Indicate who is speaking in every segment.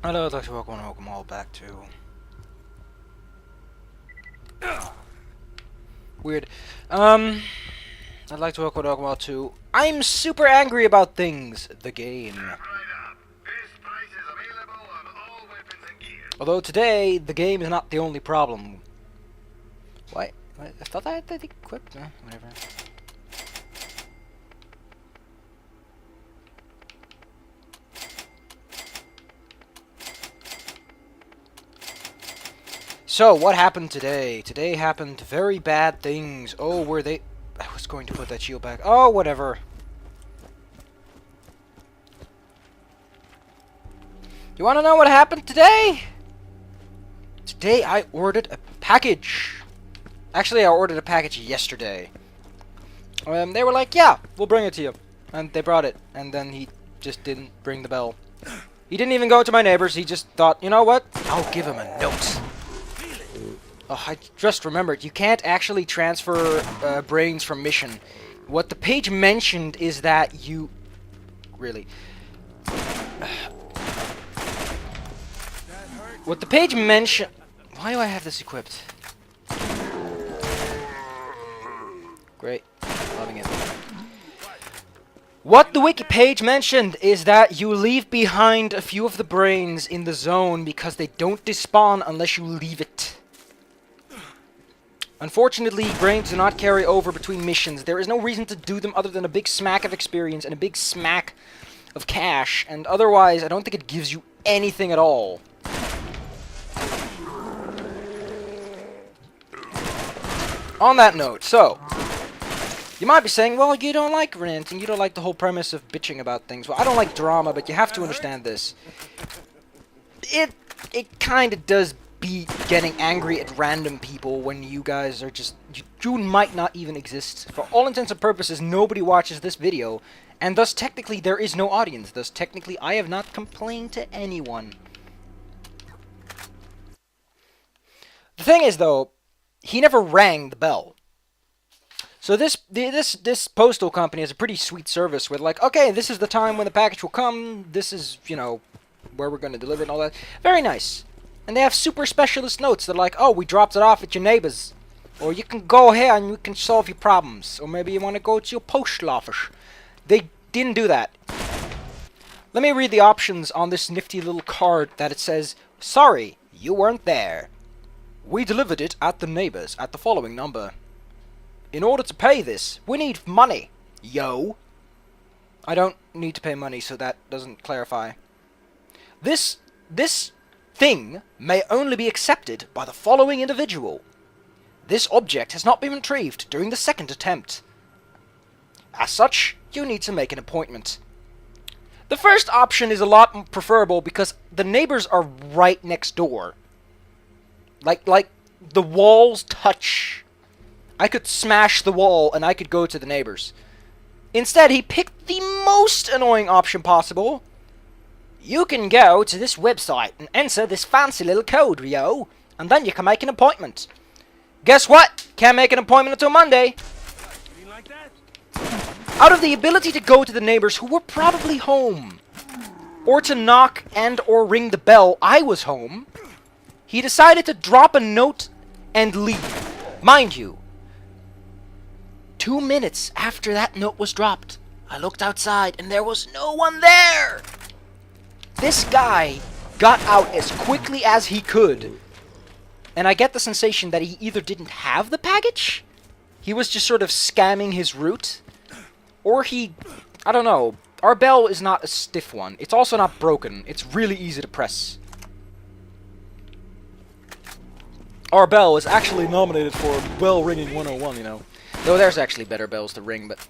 Speaker 1: Hello, I'd like to welcome all back to... Weird. I'd like to welcome all to... I'm super angry about things, the game. Although today, the game is not the only problem. What? I thought I had that equipped? Whatever. So, what happened today? Today happened very bad things. Oh, were they... I was going to put that shield back. Oh, whatever. You want to know what happened today? Today I ordered a package. Actually, I ordered a package yesterday. They were like, yeah, we'll bring it to you. And they brought it. And then he just didn't ring the bell. He didn't even go to my neighbors. He just thought, you know what? I'll give him a note. Oh, I just remembered. You can't actually transfer brains from mission. What the page mentioned is that you... Really. What the page mentioned... Why do I have this equipped? Great. Loving it. What the wiki page mentioned is that you leave behind a few of the brains in the zone because they don't despawn unless you leave it. Unfortunately, brains do not carry over between missions. There is no reason to do them other than a big smack of experience and a big smack of cash. And otherwise, I don't think it gives you anything at all. On that note, so... You might be saying, well, you don't like ranting, you don't like the whole premise of bitching about things. Well, I don't like drama, but you have to understand this. It kind of does beat getting angry at random people when you guys are just... You might not even exist. For all intents and purposes, nobody watches this video, and thus technically there is no audience. Thus technically I have not complained to anyone. The thing is, though, he never rang the bell. So this postal company has a pretty sweet service where, like, okay, this is the time when the package will come, this is, you know, where we're going to deliver it and all that. Very nice. And they have super specialist notes. They're like, oh, we dropped it off at your neighbors. Or you can go here and you can solve your problems. Or maybe you want to go to your postal office. They didn't do that. Let me read the options on this nifty little card that it says, sorry, you weren't there. We delivered it at the neighbors at the following number. In order to pay this, we need money. Yo. I don't need to pay money, so that doesn't clarify. This thing may only be accepted by the following individual. This object has not been retrieved during the second attempt. As such, you need to make an appointment. The first option is a lot preferable because the neighbors are right next door. Like the walls touch. I could smash the wall and I could go to the neighbors. Instead, he picked the most annoying option possible. You can go to this website and enter this fancy little code, yo, and then you can make an appointment. Guess what? Can't make an appointment until Monday. Out of the ability to go to the neighbors who were probably home, or to knock and or ring the bell, I was home. He decided to drop a note and leave. Mind you, 2 minutes after that note was dropped, I looked outside and there was no one there. This guy got out as quickly as he could. And I get the sensation that he either didn't have the package, he was just sort of scamming his route, or he... I don't know. Our bell is not a stiff one. It's also not broken. It's really easy to press. Our bell is actually nominated for Bell Ringing 101, you know. Though there's actually better bells to ring, but...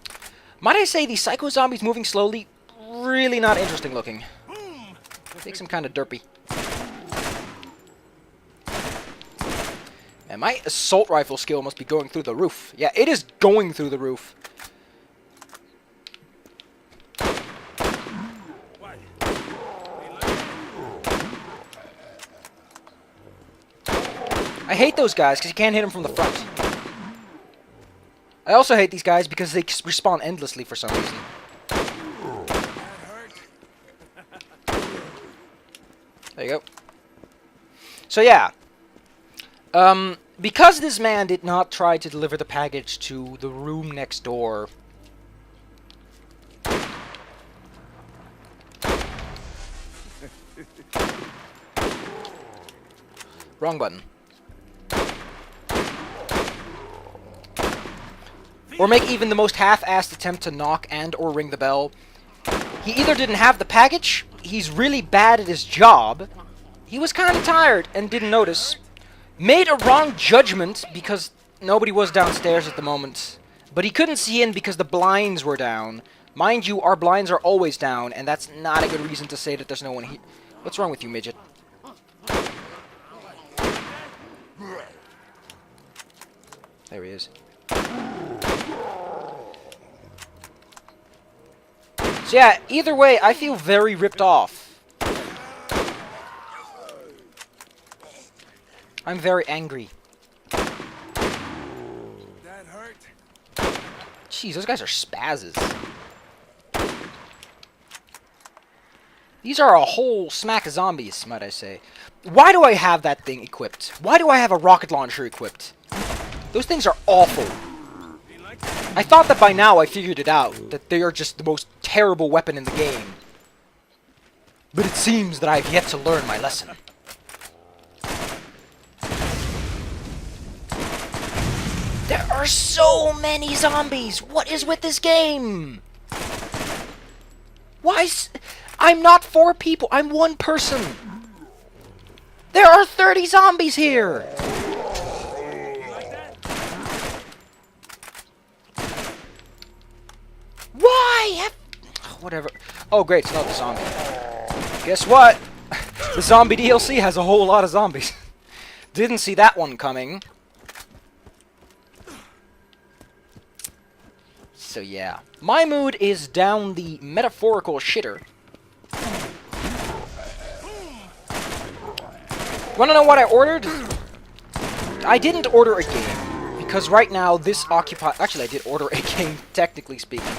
Speaker 1: Might I say, these psycho zombies moving slowly, really not interesting looking. Makes them kind of derpy. And my assault rifle skill must be going through the roof. Yeah, it is going through the roof. I hate those guys because you can't hit them from the front. I also hate these guys because they respawn endlessly for some reason. There you go. So yeah. Because this man did not try to deliver the package to the room next door... Wrong button. Or make even the most half-assed attempt to knock and or ring the bell. He either didn't have the package, he's really bad at his job, he was kind of tired and didn't notice, made a wrong judgment because nobody was downstairs at the moment, but he couldn't see in because the blinds were down. Mind you, our blinds are always down, and that's not a good reason to say that there's no one here. What's wrong with you, midget? There he is. So yeah, either way, I feel very ripped off. I'm very angry.
Speaker 2: That hurt.
Speaker 1: Jeez, those guys are spazzes. These are a whole smack of zombies, might I say. Why do I have that thing equipped? Why do I have a rocket launcher equipped? Those things are awful. I thought that by now I figured it out, that they are just the most terrible weapon in the game. But it seems that I've yet to learn my lesson. There are so many zombies! What is with this game? Why I'm not 4 people, I'm 1 person! There are 30 zombies here! Why? Whatever. Oh, great, it's not the zombie. Guess what? The zombie DLC has a whole lot of zombies. Didn't see that one coming. So yeah. My mood is down the metaphorical shitter. Wanna know what I ordered? I didn't order a game. Because right now, this occupies... Actually, I did order a game, technically speaking.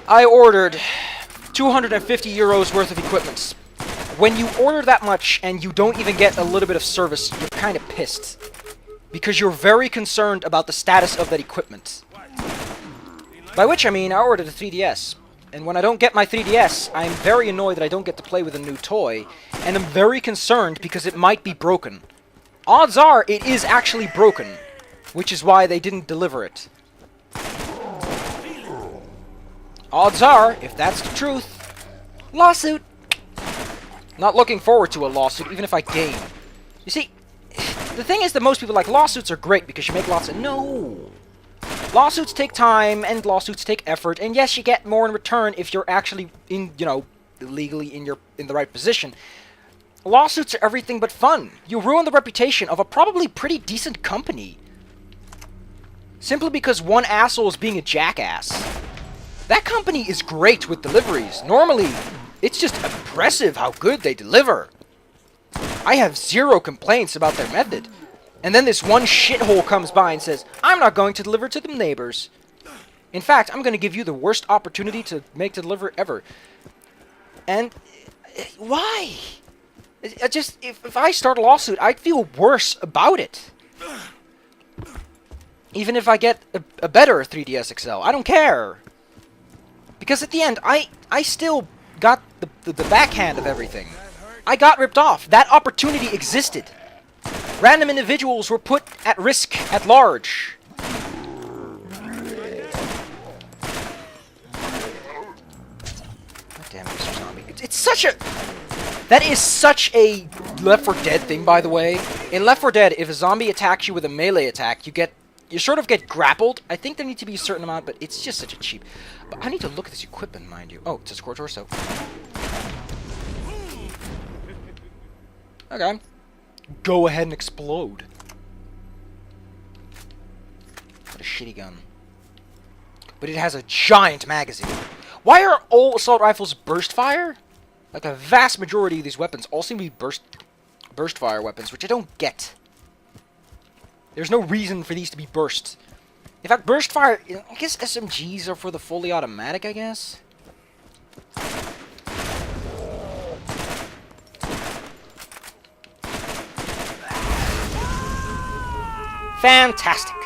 Speaker 1: I ordered 250 euros worth of equipment. When you order that much and you don't even get a little bit of service, you're kind of pissed. Because you're very concerned about the status of that equipment. By which I mean, I ordered a 3DS. And when I don't get my 3DS, I'm very annoyed that I don't get to play with a new toy. And I'm very concerned because it might be broken. Odds are, it is actually broken. Which is why they didn't deliver it. Odds are, if that's the truth, lawsuit. Not looking forward to a lawsuit, even if I gain. You see, the thing is that most people like lawsuits are great because you make lots of... No! Lawsuits take time, and lawsuits take effort, and yes, you get more in return if you're actually in, you know, legally in the right position. Lawsuits are everything but fun. You ruin the reputation of a probably pretty decent company. Simply because one asshole is being a jackass. That company is great with deliveries. Normally, it's just impressive how good they deliver. I have 0 complaints about their method. And then this one shithole comes by and says, I'm not going to deliver to the neighbors. In fact, I'm going to give you the worst opportunity to make the delivery ever. And why? If I start a lawsuit, I'd feel worse about it. Even if I get a better 3DS XL, I don't care. Because at the end, I still got the backhand of everything. I got ripped off. That opportunity existed. Random individuals were put at risk at large. God damn it, Mr. Zombie. It's such a... That is such a Left 4 Dead thing, by the way. In Left 4 Dead, if a zombie attacks you with a melee attack, you sort of get grappled. I think there needs to be a certain amount, but it's just such a cheap... But I need to look at this equipment, mind you. Oh, it's a score torso. Okay. Go ahead and explode. What a shitty gun. But it has a giant magazine. Why are all assault rifles burst fire? Like a vast majority of these weapons all seem to be burst fire weapons, which I don't get. There's no reason for these to be burst. In fact, burst fire, I guess SMGs are for the fully automatic, I guess? Fantastic.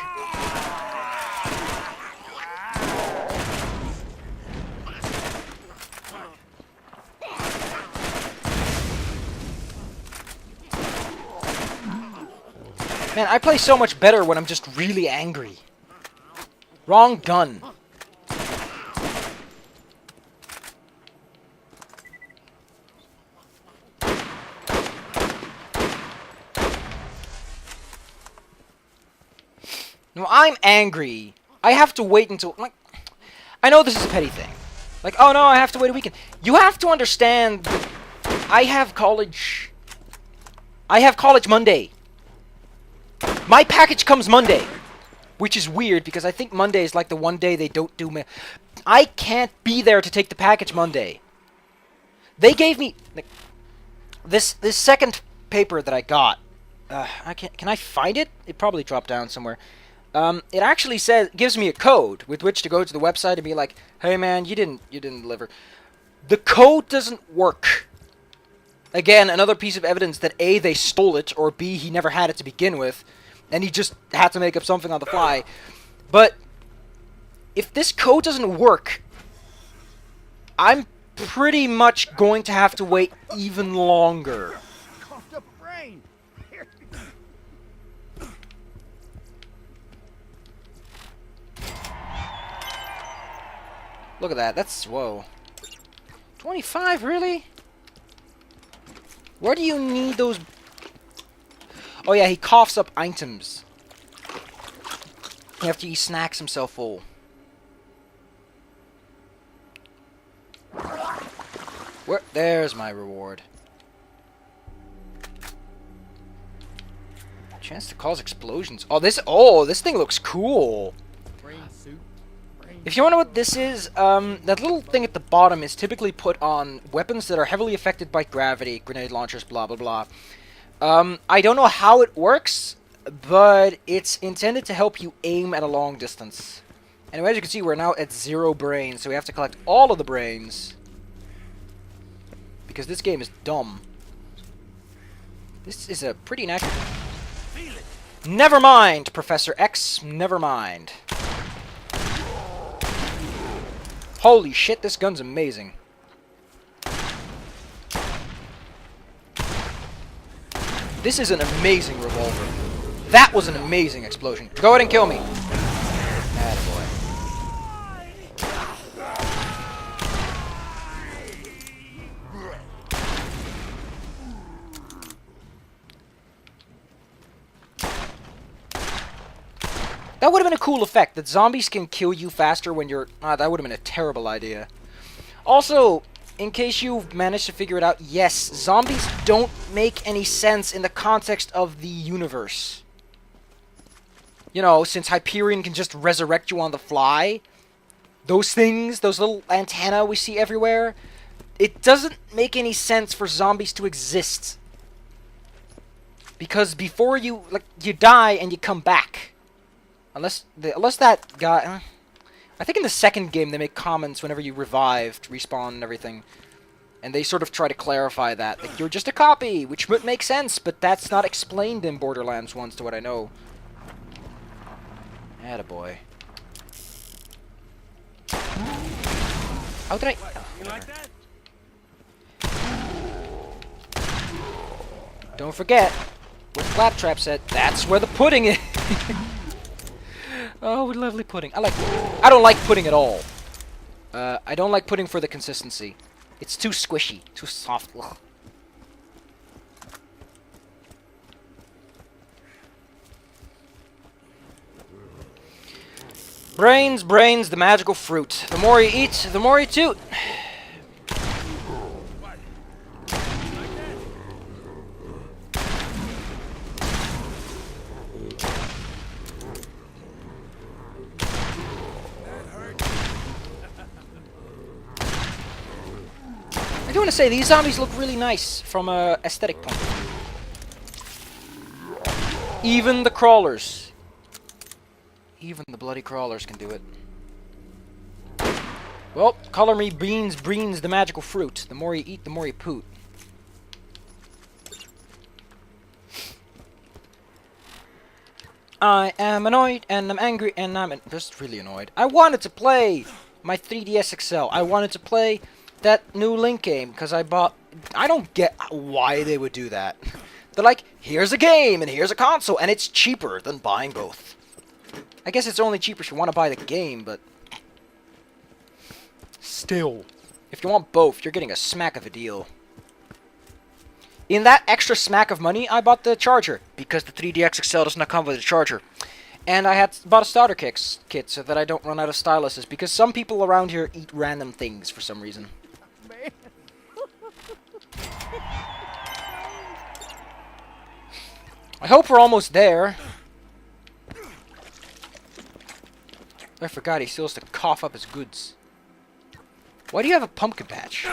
Speaker 1: Man, I play so much better when I'm just really angry. Wrong gun. No, I'm angry. I have to wait until... Like, I know this is a petty thing. Like, oh no, I have to wait a weekend. You have to understand that I have college... I have college Monday. My package comes Monday. Which is weird, because I think Monday is like the one day they don't do... I can't be there to take the package Monday. They gave me... Like, this second paper that I got... can I find it? It probably dropped down somewhere. It actually gives me a code with which to go to the website and be like, hey man, you didn't deliver. The code doesn't work. Again, another piece of evidence that A, they stole it, or B, he never had it to begin with, and he just had to make up something on the fly. But if this code doesn't work, I'm pretty much going to have to wait even longer. Look at that. That's... Whoa. 25, really? Where do you need those... Oh yeah, he coughs up items. After he snacks himself full. Where... There's my reward. Chance to cause explosions. Oh, this thing looks cool. If you want to know what this is, that little thing at the bottom is typically put on weapons that are heavily affected by gravity, grenade launchers, blah blah blah. I don't know how it works, but it's intended to help you aim at a long distance. And as you can see, we're now at 0 brains, so we have to collect all of the brains. Because this game is dumb. This is a pretty inaccurate... Never mind, Professor X, never mind. Holy shit, this gun's amazing. This is an amazing revolver. That was an amazing explosion. Go ahead and kill me. Attaboy. That would have been a cool effect, that zombies can kill you faster when you're... that would have been a terrible idea. Also, in case you've managed to figure it out, yes, zombies don't make any sense in the context of the universe. You know, since Hyperion can just resurrect you on the fly, those things, those little antennae we see everywhere, it doesn't make any sense for zombies to exist. Because before you, like, you die and you come back. Unless that guy... I think in the second game they make comments whenever you revived, respawn and everything. And they sort of try to clarify that. Like, you're just a copy, which would make sense, but that's not explained in Borderlands 1 to what I know. Attaboy. How did I... Oh, you like that? Don't forget, what Claptrap said, that's where the pudding is! Oh, lovely pudding. I don't like pudding at all. I don't like pudding for the consistency. It's too squishy, too soft. Ugh. Brains, brains, the magical fruit. The more you eat, the more you toot. I do want to say, these zombies look really nice from a aesthetic point of view. Even the crawlers. Even the bloody crawlers can do it. Well, color me beans, the magical fruit. The more you eat, the more you poot. I am annoyed, and I'm angry, and I'm just really annoyed. I wanted to play my 3DS XL. I wanted to play that new Link game, because I bought... I don't get why they would do that. They're like, here's a game, and here's a console, and it's cheaper than buying both. I guess it's only cheaper if you want to buy the game, but... Still. If you want both, you're getting a smack of a deal. In that extra smack of money, I bought the charger, because the 3DX XL does not come with a charger. And I had bought a starter kit so that I don't run out of styluses, because some people around here eat random things for some reason. I hope we're almost there. I forgot he still has to cough up his goods. Why do you have a pumpkin patch?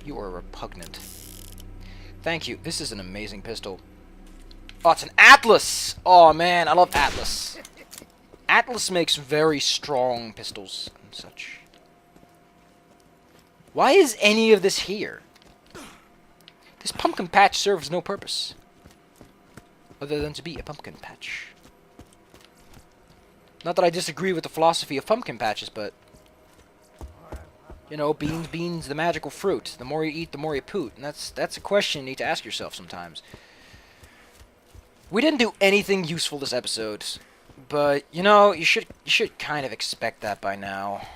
Speaker 1: You are repugnant. Thank you. This is an amazing pistol. Oh, it's an Atlas! Oh, man, I love Atlas. Atlas makes very strong pistols and such. Why is any of this here? This pumpkin patch serves no purpose. Other than to be a pumpkin patch. Not that I disagree with the philosophy of pumpkin patches, but... You know, beans, the magical fruit. The more you eat, the more you poot. And that's a question you need to ask yourself sometimes. We didn't do anything useful this episode. But, you know, you should kind of expect that by now.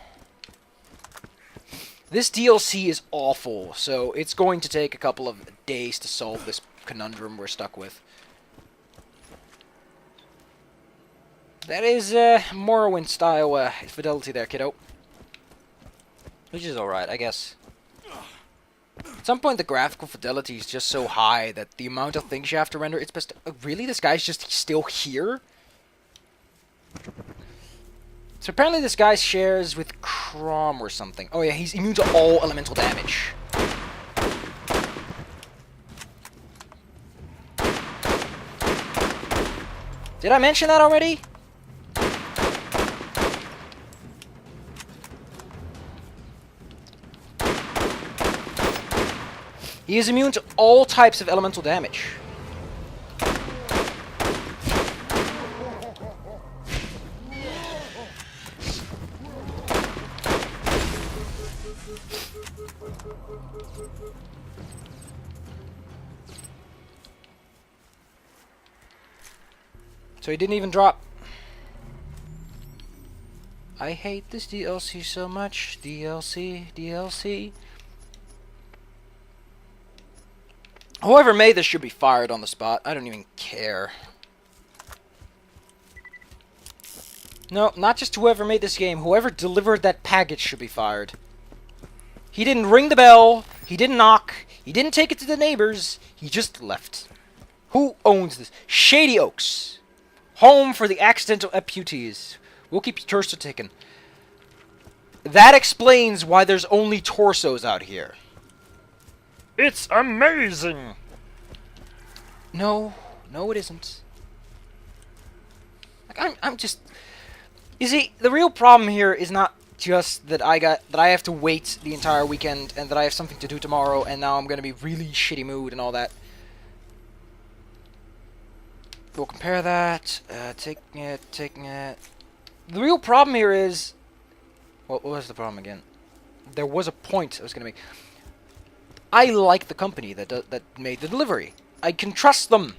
Speaker 1: This DLC is awful, so it's going to take a couple of days to solve this conundrum we're stuck with. That is Morrowind-style fidelity there, kiddo. Which is alright, I guess. At some point, the graphical fidelity is just so high that the amount of things you have to render, it's best... really? This guy's just still here? So apparently this guy shares with Crom or something. Oh yeah, he's immune to all elemental damage. Did I mention that already? He is immune to all types of elemental damage. So he didn't even drop. I hate this DLC so much. DLC. Whoever made this should be fired on the spot. I don't even care. No, not just whoever made this game. Whoever delivered that package should be fired. He didn't ring the bell. He didn't knock. He didn't take it to the neighbors. He just left. Who owns this? Shady Oaks. Home for the accidental amputees. We'll keep your torso ticking. That explains why there's only torsos out here. It's amazing! No, it isn't. Like, I'm just... You see, the real problem here is not just that I have to wait the entire weekend and that I have something to do tomorrow and now I'm gonna be really shitty mood and all that. We'll compare that. Taking it. The real problem here is... What was the problem again? There was a point I was gonna make. I like the company that made the delivery. I can trust them.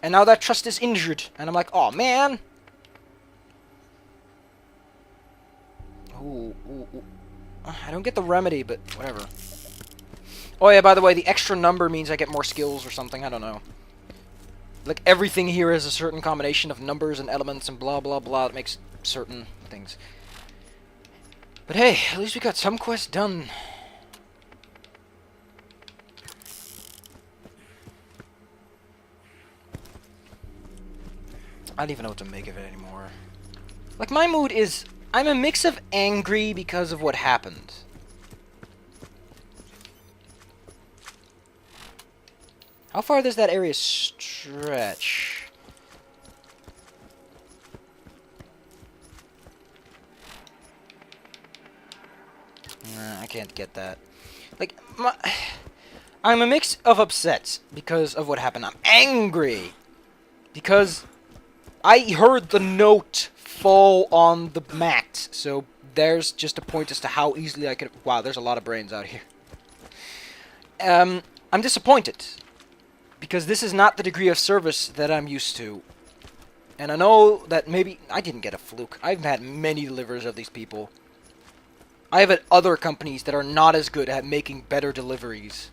Speaker 1: And now that trust is injured. And I'm like, oh man. Ooh. I don't get the remedy, but whatever. Oh yeah, by the way, the extra number means I get more skills or something. I don't know. Like, everything here is a certain combination of numbers and elements and blah blah blah. It makes certain things. But hey, at least we got some quests done. I don't even know what to make of it anymore. Like, my mood is... I'm a mix of angry because of what happened. How far does that area stretch? I can't get that. Like, I'm a mix of upset because of what happened. I'm angry because I heard the note fall on the mat. So there's just a point as to how easily I could... Wow, there's a lot of brains out here. I'm disappointed because this is not the degree of service that I'm used to. And I know that maybe... I didn't get a fluke. I've had many deliveries of these people. I have had other companies that are not as good at making better deliveries.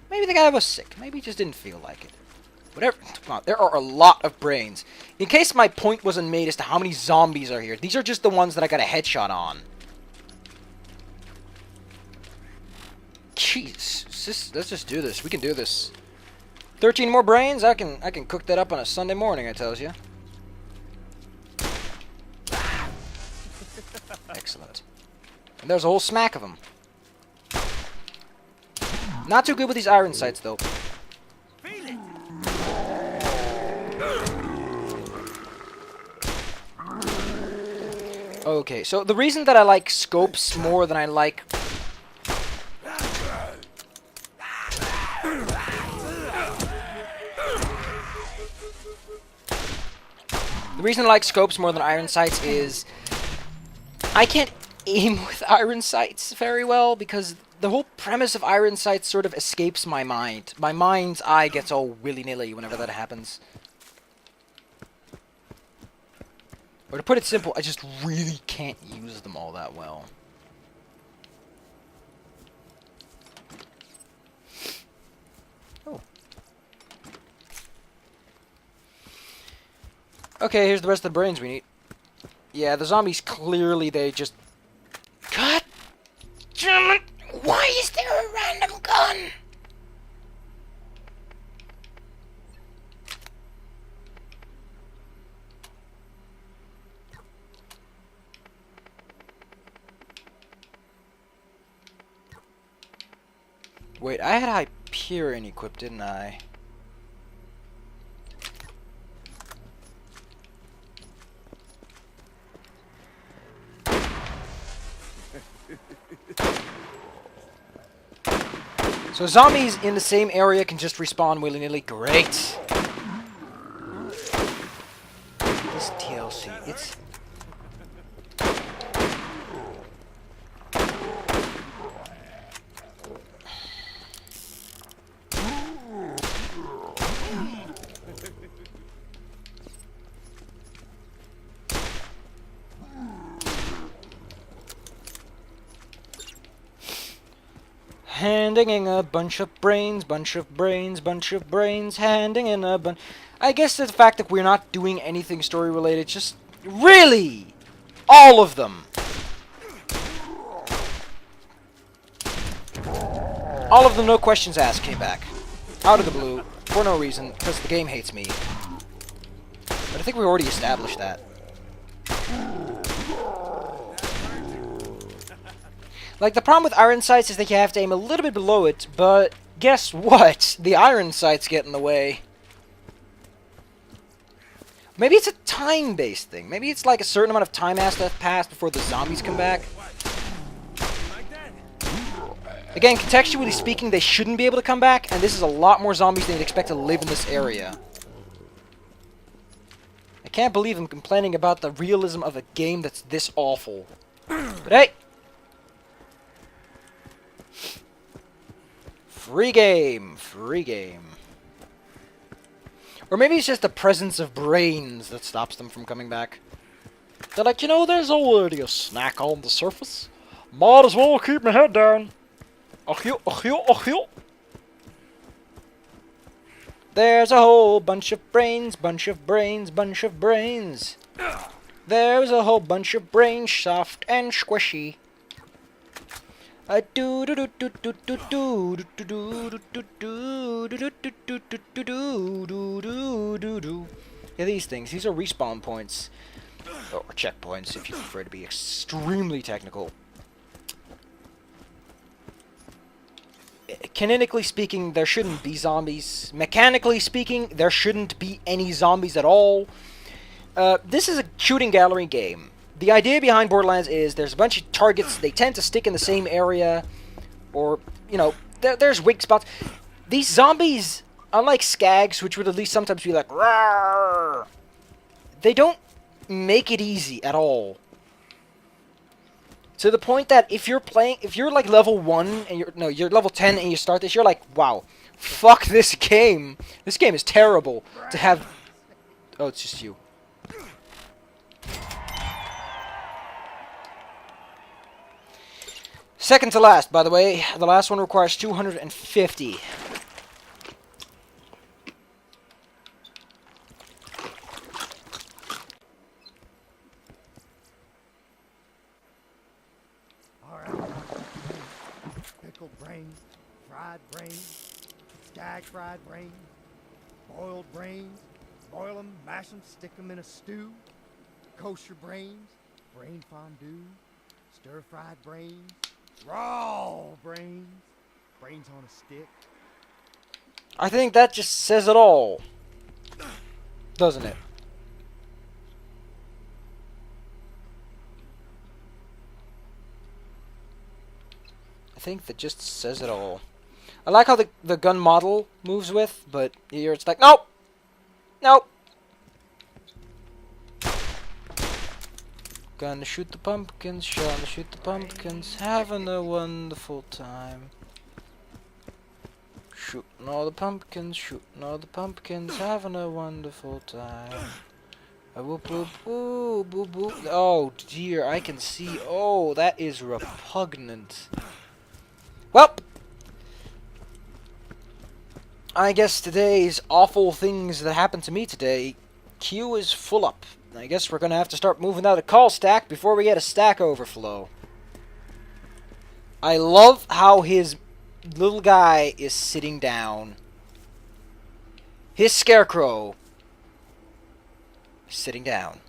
Speaker 1: Maybe the guy was sick. Maybe he just didn't feel like it. Whatever. Come on, there are a lot of brains. In case my point wasn't made as to how many zombies are here, these are just the ones that I got a headshot on. Jeez, let's just do this. We can do this. 13 more brains? I can cook that up on a Sunday morning, I tells you. Excellent. And there's a whole smack of them. Not too good with these iron sights, though. Okay, so the reason that I like scopes more than I like... The reason I like scopes more than iron sights is... I can't aim with iron sights very well because the whole premise of iron sights sort of escapes my mind. My mind's eye gets all willy-nilly whenever that happens. Or to put it simple, I just really can't use them all that well. Oh. Okay, here's the rest of the brains we need. Yeah, the zombies clearly they just... God damn it! Why is there a random gun? Wait, I had Hyperion equipped, didn't I? So zombies in the same area can just respawn willy-nilly. Great! This DLC, it's... Handing in a bunch of brains, bunch of brains, bunch of brains, handing in a bunch... I guess the fact that we're not doing anything story-related, just... Really! All of them! All of them, no questions asked, came back. Out of the blue, for no reason, because the game hates me. But I think we already established that. Like, the problem with iron sights is that you have to aim a little bit below it, but guess what? The iron sights get in the way. Maybe it's a time-based thing. Maybe it's like a certain amount of time has to pass before the zombies come back. Again, contextually speaking, they shouldn't be able to come back, and this is a lot more zombies than you'd expect to live in this area. I can't believe I'm complaining about the realism of a game that's this awful. But hey! Free game! Free game. Or maybe it's just the presence of brains that stops them from coming back. They're like, you know, there's already a snack on the surface. Might as well keep my head down. There's a whole bunch of brains, bunch of brains, bunch of brains. There's a whole bunch of brains, soft and squishy. Yeah, these things. These are respawn points. Or checkpoints, if you prefer to be extremely technical. Canonically speaking, there shouldn't be zombies. Mechanically speaking, there shouldn't be any zombies at all. This is a shooting gallery game. the idea behind Borderlands is there's a bunch of targets. They tend to stick in the same area, or you know, there's weak spots. These zombies, unlike skags, which would at least sometimes be like, rawr, they don't make it easy at all. To the point that if you're like level 1 and you're level 10 and you start this, you're like, wow, fuck this game. This game is terrible to have. Oh, it's just you. Second to last, by the way. The last one requires 250.
Speaker 2: Pickled brains, fried brains, skag fried brains, boiled brains, boil them, mash them, stick them in a stew, kosher brains, brain fondue, stir-fried brains, raw brains, brains on a stick.
Speaker 1: I think that just says it all, doesn't it? I think that just says it all. I like how the gun model moves with, but here it's like, nope! Nope! Gonna shoot the pumpkins, gonna shoot the pumpkins, having a wonderful time. Shooting all the pumpkins, having a wonderful time. Whoop whoop whoop whoop whoop. Oh dear, I can see. Oh, that is repugnant. Well, I guess today's awful things that happened to me today, queue is full up. I guess we're gonna have to start moving out a call stack before we get a stack overflow. I love how his little guy is sitting down. His scarecrow is sitting down.